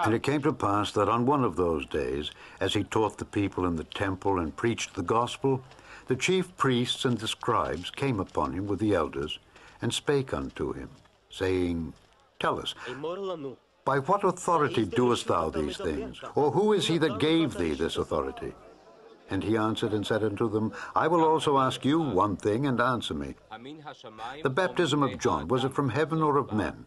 And it came to pass that on one of those days, as he taught the people in the temple and preached the gospel, the chief priests and the scribes came upon him with the elders and spake unto him, saying, Tell us, by what authority doest thou these things? Or who is he that gave thee this authority? And he answered and said unto them, I will also ask you one thing, and answer me. The baptism of John, was it from heaven or of men?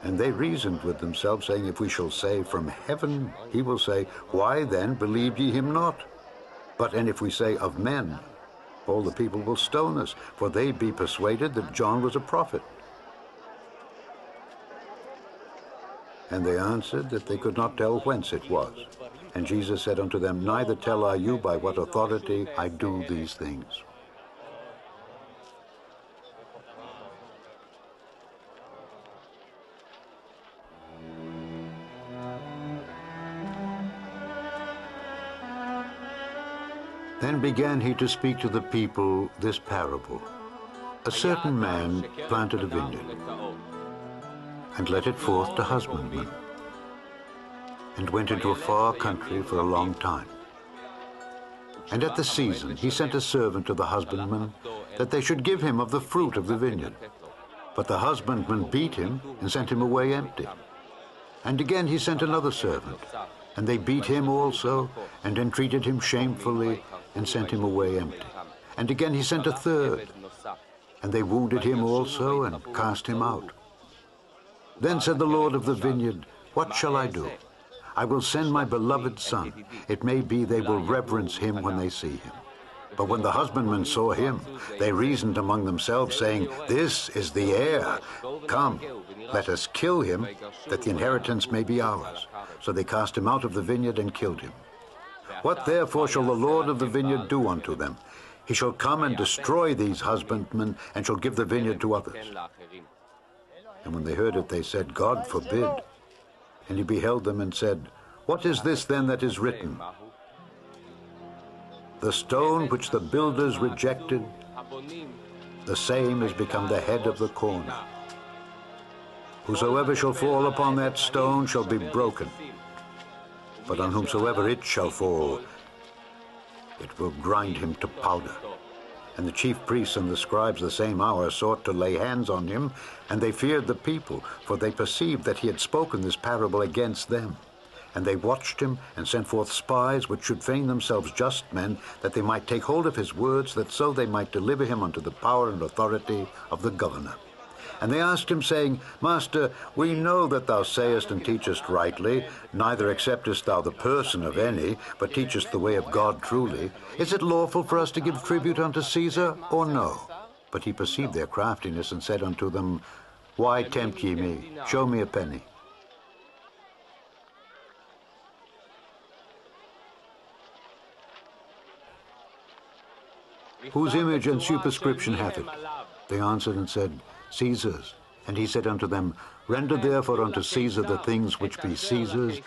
And they reasoned with themselves, saying, If we shall say, From heaven, he will say, Why then believed ye him not? And if we say, Of men, all the people will stone us, for they be persuaded that John was a prophet. And they answered that they could not tell whence it was. And Jesus said unto them, Neither tell I you by what authority I do these things. Then began he to speak to the people this parable. A certain man planted a vineyard, and let it forth to husbandmen, and went into a far country for a long time. And at the season he sent a servant to the husbandmen, that they should give him of the fruit of the vineyard. But the husbandmen beat him, and sent him away empty. And again he sent another servant, and they beat him also, and entreated him shamefully, and sent him away empty. And again he sent a third, and they wounded him also, and cast him out. Then said the Lord of the vineyard, What shall I do? I will send my beloved son. It may be they will reverence him when they see him. But when the husbandmen saw him, they reasoned among themselves, saying, This is the heir. Come, let us kill him, that the inheritance may be ours. So they cast him out of the vineyard and killed him. What therefore shall the Lord of the vineyard do unto them? He shall come and destroy these husbandmen, and shall give the vineyard to others. And when they heard it, they said, God forbid. And he beheld them and said, What is this then that is written? The stone which the builders rejected, the same is become the head of the corner. Whosoever shall fall upon that stone shall be broken, but on whomsoever it shall fall, it will grind him to powder. And the chief priests and the scribes the same hour sought to lay hands on him, and they feared the people, for they perceived that he had spoken this parable against them. And they watched him, and sent forth spies, which should feign themselves just men, that they might take hold of his words, that so they might deliver him unto the power and authority of the governor. And they asked him, saying, Master, we know that thou sayest and teachest rightly, neither acceptest thou the person of any, but teachest the way of God truly. Is it lawful for us to give tribute unto Caesar, or no? But he perceived their craftiness, and said unto them, Why tempt ye me? Show me a penny. Whose image and superscription hath it? They answered and said, Caesar's. And he said unto them, Render therefore unto Caesar the things which be Caesar's,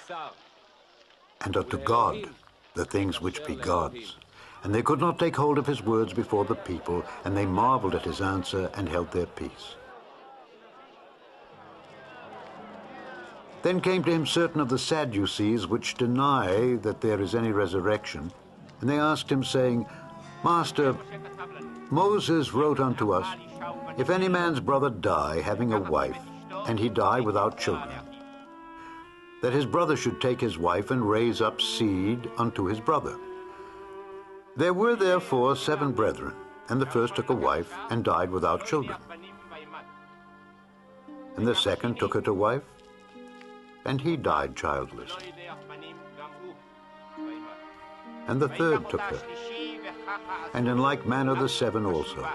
and unto God the things which be God's. And they could not take hold of his words before the people, and they marveled at his answer, and held their peace. Then came to him certain of the Sadducees, which deny that there is any resurrection. And they asked him, saying, Master, Moses wrote unto us, If any man's brother die, having a wife, and he die without children, that his brother should take his wife and raise up seed unto his brother. There were therefore 7 brethren, and the first took a wife, and died without children. And the second took her to wife, and he died childless. And the third took her, and in like manner the 7 also.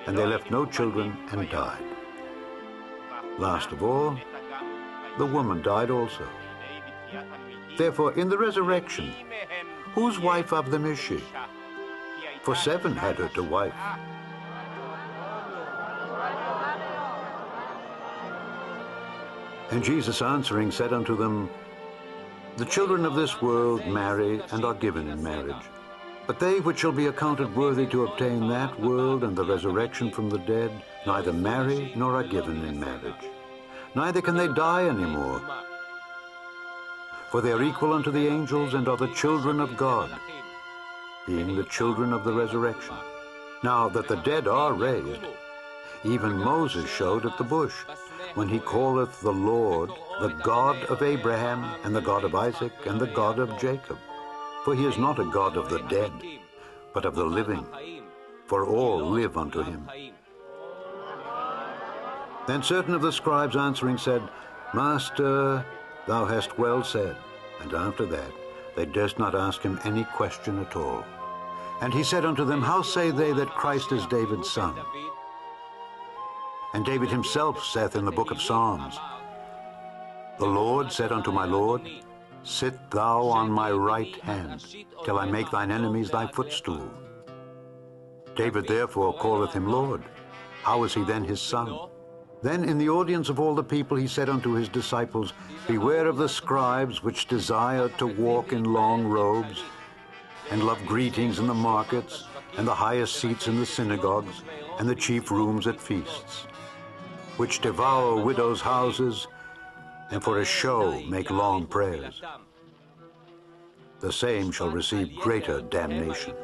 And they left no children, and died. Last of all, the woman died also. Therefore, in the resurrection, whose wife of them is she? For 7 had her to wife. And Jesus answering said unto them, The children of this world marry and are given in marriage, But they which shall be accounted worthy to obtain that world and the resurrection from the dead, neither marry nor are given in marriage. Neither can they die any more. For they are equal unto the angels and are the children of God, being the children of the resurrection. Now that the dead are raised, even Moses showed at the bush, when he calleth the Lord, the God of Abraham, and the God of Isaac, and the God of Jacob. For he is not a God of the dead, but of the living, for all live unto him. Then certain of the scribes answering said, Master, thou hast well said. And after that they durst not ask him any question at all. And he said unto them, How say they that Christ is David's son? And David himself saith in the book of Psalms, The Lord said unto my Lord, Sit thou on my right hand, till I make thine enemies thy footstool. David therefore calleth him Lord. How is he then his son? Then in the audience of all the people he said unto his disciples, Beware of the scribes which desire to walk in long robes, and love greetings in the markets, and the highest seats in the synagogues, and the chief rooms at feasts, which devour widows' houses, and for a show make long prayers. The same shall receive greater damnation.